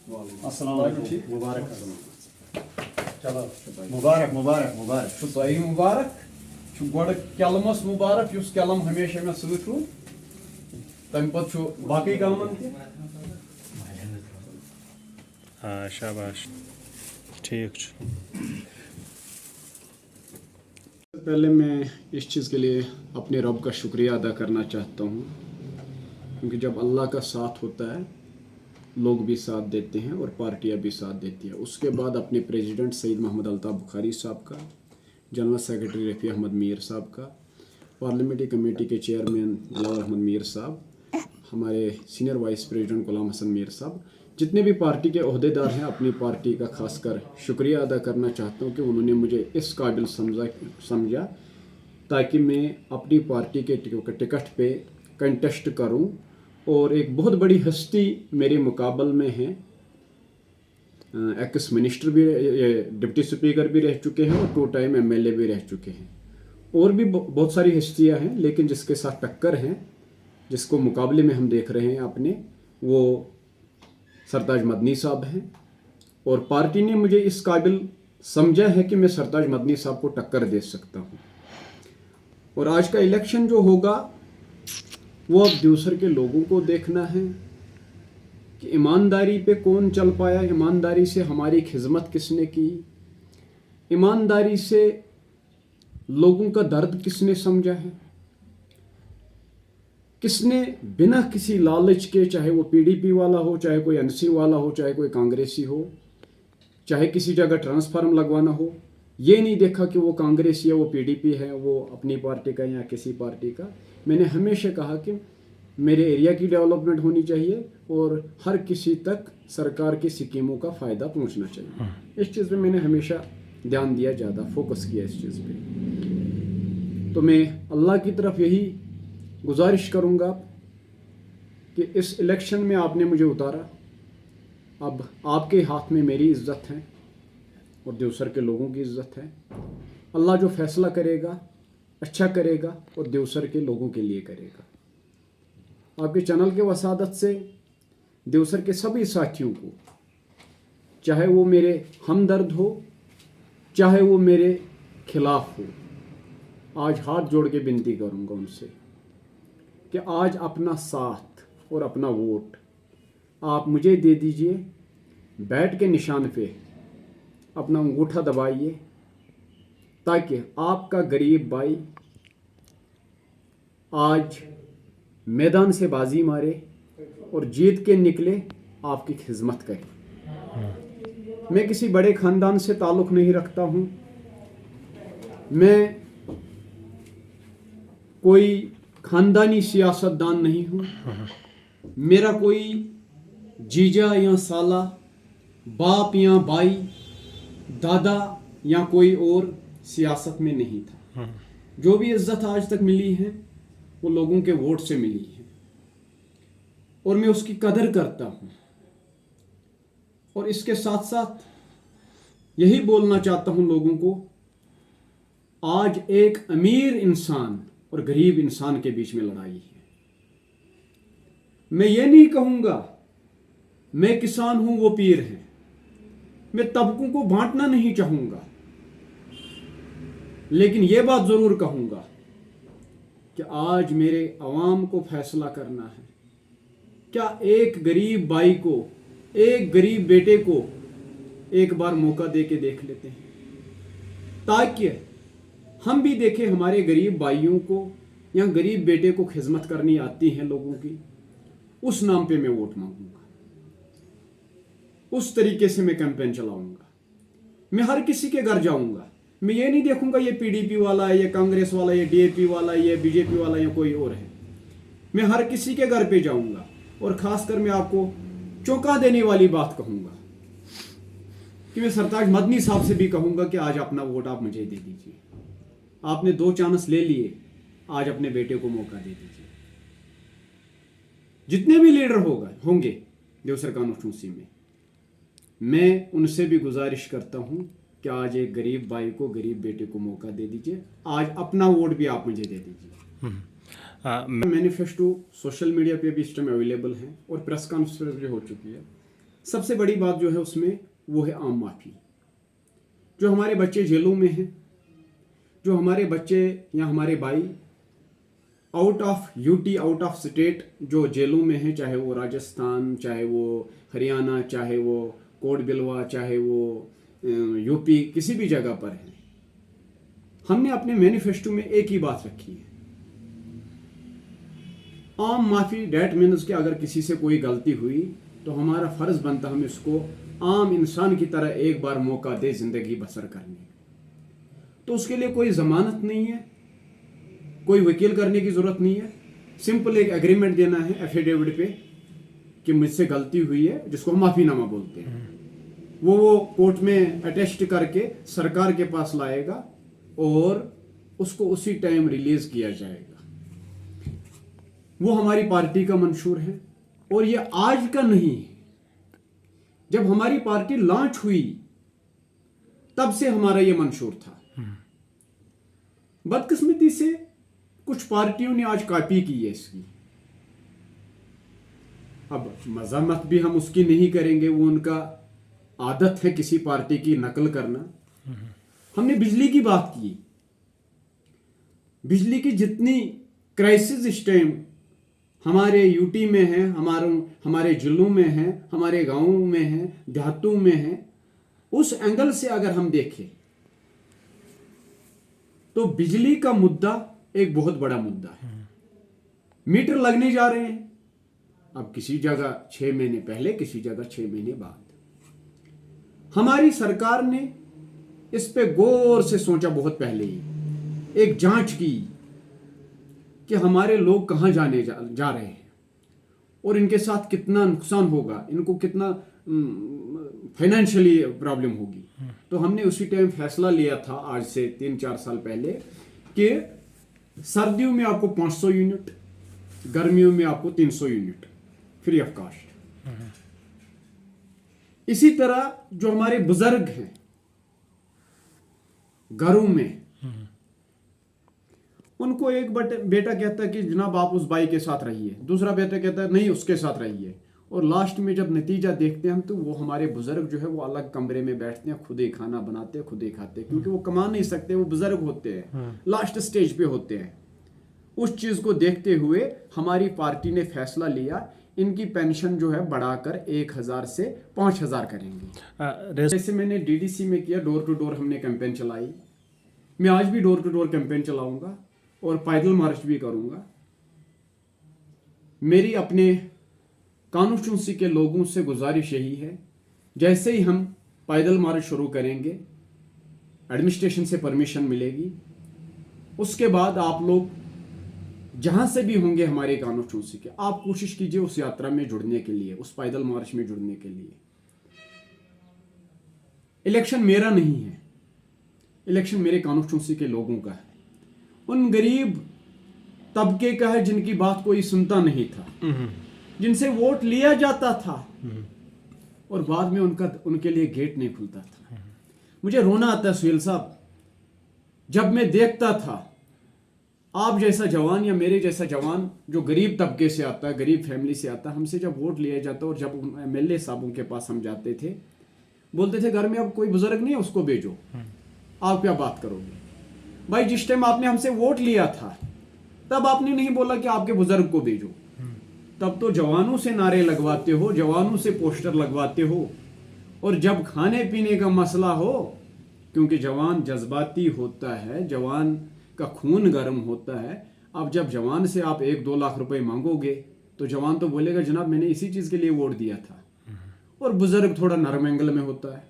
अस्सलाम वालेकुम। मुबारक चलो मुबारक मुबारक मुबारक तोही मुबारक गोड़ कलमस मुबारक युस कलम हमेशा मे सत रू तम पे बाकी कलमन हाँ शाबाश ठीक। पहले मैं इस चीज़ के लिए अपने रब का शुक्रिया अदा करना चाहता हूँ, क्योंकि जब अल्लाह का साथ होता है लोग भी साथ देते हैं और पार्टियां भी साथ देती हैं। उसके बाद अपने प्रेसिडेंट सईद मोहम्मद अल्ताफ़ बुखारी साहब का, जनरल सेक्रेटरी रफ़ी अहमद मीर साहब का, पार्लियामेंट्री कमेटी के चेयरमैन बिलावल अहमद मीर साहब, हमारे सीनियर वाइस प्रेसिडेंट गुलाम हसन मीर साहब, जितने भी पार्टी के अहदेदार हैं, अपनी पार्टी का खासकर शुक्रिया अदा करना चाहता हूँ कि उन्होंने मुझे इस काबिल समझा ताकि मैं अपनी पार्टी के टिकट पे कंटेस्ट करूँ। और एक बहुत बड़ी हस्ती मेरे मुकाबल में है, एक्स मिनिस्टर भी, डिप्टी स्पीकर भी रह चुके हैं और 2 टाइम MLA भी रह चुके हैं। और भी बहुत सारी हस्तियां हैं, लेकिन जिसके साथ टक्कर हैं, जिसको मुकाबले में हम देख रहे हैं अपने, वो सरताज मदनी साहब हैं। और पार्टी ने मुझे इस काबिल समझा है कि मैं सरताज मदनी साहब को टक्कर दे सकता हूँ। और आज का इलेक्शन जो होगा वो अब दूसरे के लोगों को देखना है कि ईमानदारी पे कौन चल पाया, ईमानदारी से हमारी खिदमत किसने की, ईमानदारी से लोगों का दर्द किसने समझा है, किसने बिना किसी लालच के, चाहे वो PDP वाला हो, चाहे कोई NC वाला हो, चाहे कोई कांग्रेसी हो, चाहे किसी जगह ट्रांसफार्म लगवाना हो, ये नहीं देखा कि वो कांग्रेस या वो PDP है, वो अपनी पार्टी का या किसी पार्टी का। मैंने हमेशा कहा कि मेरे एरिया की डेवलपमेंट होनी चाहिए और हर किसी तक सरकार की स्कीमों का फ़ायदा पहुंचना चाहिए। इस चीज़ पे मैंने हमेशा ध्यान दिया, ज़्यादा फोकस किया इस चीज़ पे। तो मैं अल्लाह की तरफ यही गुजारिश करूँगा कि इस इलेक्शन में आपने मुझे उतारा, अब आपके हाथ में मेरी इज़्ज़त है और देवसर के लोगों की इज़्ज़त है। अल्लाह जो फैसला करेगा अच्छा करेगा और देवसर के लोगों के लिए करेगा। आपके चैनल के वसादत से देवसर के सभी साथियों को, चाहे वो मेरे हमदर्द हो, चाहे वो मेरे खिलाफ हो, आज हाथ जोड़ के विनती करूंगा उनसे कि आज अपना साथ और अपना वोट आप मुझे दे दीजिए। बैट के निशान पे अपना अंगूठा दबाइए ताकि आपका गरीब भाई आज मैदान से बाजी मारे और जीत के निकले, आपकी खिदमत करे। मैं किसी बड़े खानदान से ताल्लुक़ नहीं रखता हूँ, मैं कोई खानदानी सियासतदान नहीं हूँ, मेरा कोई जीजा या साला, बाप या भाई, दादा या कोई और सियासत में नहीं था। जो भी इज्जत आज तक मिली है वो लोगों के वोट से मिली है और मैं उसकी कदर करता हूँ। और इसके साथ साथ यही बोलना चाहता हूँ लोगों को, आज एक अमीर इंसान और गरीब इंसान के बीच में लड़ाई है। मैं ये नहीं कहूँगा मैं किसान हूँ वो पीर है, मैं तबकों को बांटना नहीं चाहूँगा, लेकिन यह बात ज़रूर कहूँगा कि आज मेरे अवाम को फैसला करना है, क्या एक गरीब भाई को, एक गरीब बेटे को एक बार मौका दे के देख लेते हैं, ताकि हम भी देखें हमारे गरीब भाइयों को या गरीब बेटे को खिदमत करनी आती है लोगों की। उस नाम पे मैं वोट मांगूंगा, उस तरीके से मैं कैंपेन चलाऊंगा। मैं हर किसी के घर जाऊंगा, मैं ये नहीं देखूंगा ये PDP वाला है, ये कांग्रेस वाला, ये DAP वाला, ये BJP वाला या कोई और है। मैं हर किसी के घर पे जाऊंगा और खासकर मैं आपको चौंका देने वाली बात कहूंगा कि मैं सरताज मदनी साहब से भी कहूंगा कि आज अपना वोट आप मुझे दे दीजिए। आपने 2 चांस ले लिए, आज अपने बेटे को मौका दे दीजिए। जितने भी लीडर होंगे देवसर कॉन्स्टिट्यूंसी में, मैं उनसे भी गुजारिश करता हूं कि आज एक गरीब भाई को, गरीब बेटे को मौका दे दीजिए। आज अपना वोट भी आप मुझे दे दीजिए। मैनिफेस्टो सोशल मीडिया पे भी इस टाइम अवेलेबल है और प्रेस कॉन्फ्रेंस भी हो चुकी है। सबसे बड़ी बात जो है उसमें वो है आम माफ़ी। जो हमारे बच्चे जेलों में हैं, जो हमारे बच्चे या हमारे भाई out of UT, out of state जो जेलों में हैं, चाहे वो राजस्थान, चाहे वो हरियाणा, चाहे वो कोट बिलवा, चाहे वो यूपी, किसी भी जगह पर है, हमने अपने मैनिफेस्टो में एक ही बात रखी है, आम माफ़ी। डैट मीन्स कि अगर किसी से कोई गलती हुई तो हमारा फ़र्ज़ बनता हम इसको आम इंसान की तरह एक बार मौका दे ज़िंदगी बसर करने। तो उसके लिए कोई ज़मानत नहीं है, कोई वकील करने की ज़रूरत नहीं है, सिंपल एक एग्रीमेंट देना है एफिडेविट पे कि मुझसे गलती हुई है, जिसको हम माफ़ीनामा बोलते हैं। वो कोर्ट में अटेस्ट करके सरकार के पास लाएगा और उसको उसी टाइम रिलीज किया जाएगा। वो हमारी पार्टी का मंशूर है और ये आज का नहीं है। जब हमारी पार्टी लॉन्च हुई तब से हमारा ये मंशूर था। बदकिस्मती से कुछ पार्टियों ने आज कॉपी की है इसकी। अब मजम्मत भी हम उसकी नहीं करेंगे, वो उनका आदत है किसी पार्टी की नकल करना। हमने बिजली की बात की, बिजली की जितनी क्राइसिस इस टाइम हमारे यूटी में है, हमारे जिलों में है, हमारे गांवों में है, देहातों में है, उस एंगल से अगर हम देखें तो बिजली का मुद्दा एक बहुत बड़ा मुद्दा है। मीटर लगने जा रहे हैं, अब किसी जगह 6 महीने पहले, किसी जगह 6 महीने बाद। हमारी सरकार ने इस पे गौर से सोचा, बहुत पहले ही एक जांच की कि हमारे लोग कहां जाने जा रहे हैं और इनके साथ कितना नुकसान होगा, इनको कितना फाइनेंशियली प्रॉब्लम होगी। तो हमने उसी टाइम फैसला लिया था, आज से 3-4 साल पहले, कि सर्दियों में आपको 500 यूनिट, गर्मियों में आपको 300 यूनिट फ्री ऑफ कॉस्ट। इसी तरह जो हमारे बुजुर्ग हैं घरों में, उनको एक बेटा कहता है कि जनाब आप उस भाई के साथ रहिए, दूसरा बेटा कहता है नहीं उसके साथ रहिए, और लास्ट में जब नतीजा देखते हैं हम तो वो हमारे बुजुर्ग जो है वो अलग कमरे में बैठते हैं, खुद ही खाना बनाते हैं, खुद ही खाते हैं, क्योंकि वो कमा नहीं सकते, वो बुजुर्ग होते हैं, लास्ट स्टेज पे होते हैं। उस चीज को देखते हुए हमारी पार्टी ने फैसला लिया इनकी पेंशन जो है बढ़ाकर 1000 से 5000 करेंगे। जैसे मैंने डीडीसी में किया, डोर टू डोर हमने कैंपेन चलाई, मैं आज भी डोर टू डोर कैंपेन चलाऊंगा और पैदल मार्च भी करूंगा। मेरी अपने कॉन्स्टिट्यूंसी के लोगों से गुजारिश यही है, जैसे ही हम पैदल मार्च शुरू करेंगे, एडमिनिस्ट्रेशन से परमिशन मिलेगी, उसके बाद आप लोग जहां से भी होंगे हमारे कॉन्स्टिट्यूंसी के, आप कोशिश कीजिए उस यात्रा में जुड़ने के लिए, उस पैदल मार्च में जुड़ने के लिए। इलेक्शन मेरा नहीं है, इलेक्शन मेरे कॉन्स्टिट्यूंसी के लोगों का है, उन गरीब तबके का है जिनकी बात कोई सुनता नहीं था, जिनसे वोट लिया जाता था और बाद में उनके लिए गेट नहीं खुलता था। मुझे रोना आता है सुहेल साहब, जब मैं देखता था आप जैसा जवान या मेरे जैसा जवान जो गरीब तबके से आता है, गरीब फैमिली से आता है, हमसे जब वोट लिया जाता, और जब एमएलए साहबों के पास हम जाते थे, बोलते थे घर में अब कोई बुजुर्ग नहीं है उसको भेजो, आप क्या बात करोगे। भाई जिस टाइम आपने हमसे वोट लिया था तब आपने नहीं बोला कि आपके बुजुर्ग को भेजो, तब तो जवानों से नारे लगवाते हो, जवानों से पोस्टर लगवाते हो, और जब खाने पीने का मसला हो, क्योंकि जवान जज्बाती होता है, जवान का खून गर्म होता है, अब जब जवान से आप 1-2 लाख रुपए मांगोगे तो जवान तो बोलेगा जनाब मैंने इसी चीज के लिए वोट दिया था। और बुजुर्ग थोड़ा नरम एंगल में होता है,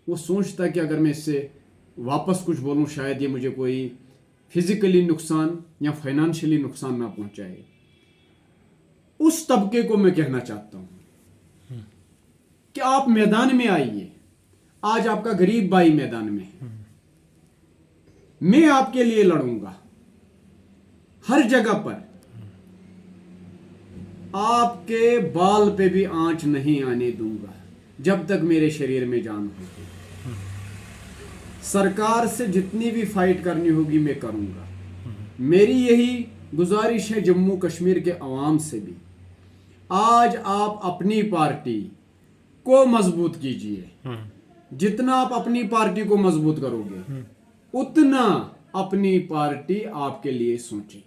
वो सोचता है कि अगर मैं इससे वापस कुछ बोलूं शायद ये मुझे कोई फिजिकली नुकसान या फाइनेंशियली नुकसान ना पहुंचाए। उस तबके को मैं कहना चाहता हूं कि आप मैदान में आइए। आज आपका गरीब भाई मैदान में है, मैं आपके लिए लड़ूंगा हर जगह पर, आपके बाल पे भी आंच नहीं आने दूंगा जब तक मेरे शरीर में जान होगी। सरकार से जितनी भी फाइट करनी होगी मैं करूंगा। मेरी यही गुजारिश है जम्मू कश्मीर के अवाम से भी, आज आप अपनी पार्टी को मजबूत कीजिए। जितना आप अपनी पार्टी को मजबूत करोगे उतना अपनी पार्टी आपके लिए सोचेगी।